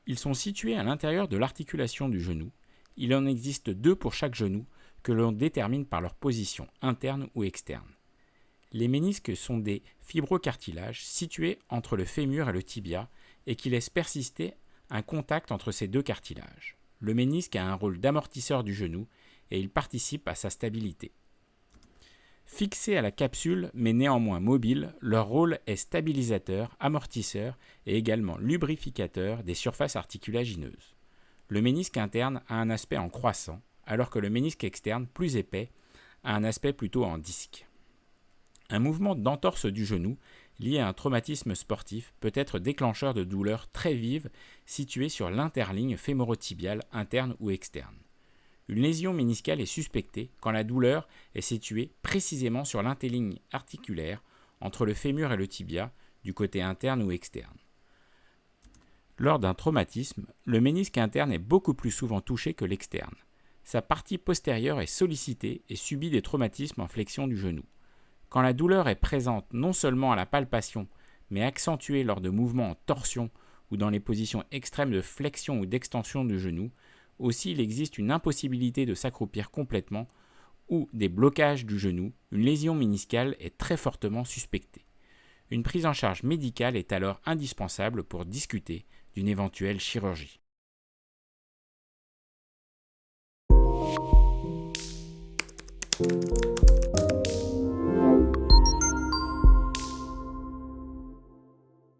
Ils sont situés à l'intérieur de l'articulation du genou. Il en existe 2 pour chaque genou que l'on détermine par leur position, interne ou externe. Les ménisques sont des fibrocartilages situés entre le fémur et le tibia et qui laissent persister un contact entre ces 2 cartilages. Le ménisque a un rôle d'amortisseur du genou et il participe à sa stabilité. Fixés à la capsule mais néanmoins mobiles, leur rôle est stabilisateur, amortisseur et également lubrificateur des surfaces articulagineuses. Le ménisque interne a un aspect en croissant, alors que le ménisque externe, plus épais, a un aspect plutôt en disque. Un mouvement d'entorse du genou lié à un traumatisme sportif peut être déclencheur de douleurs très vives situées sur l'interligne fémorotibiale interne ou externe. Une lésion méniscale est suspectée quand la douleur est située précisément sur l'interligne articulaire entre le fémur et le tibia, du côté interne ou externe. Lors d'un traumatisme, le ménisque interne est beaucoup plus souvent touché que l'externe. Sa partie postérieure est sollicitée et subit des traumatismes en flexion du genou. Quand la douleur est présente non seulement à la palpation, mais accentuée lors de mouvements en torsion ou dans les positions extrêmes de flexion ou d'extension du genou, aussi il existe une impossibilité de s'accroupir complètement ou des blocages du genou, une lésion méniscale est très fortement suspectée. Une prise en charge médicale est alors indispensable pour discuter d'une éventuelle chirurgie.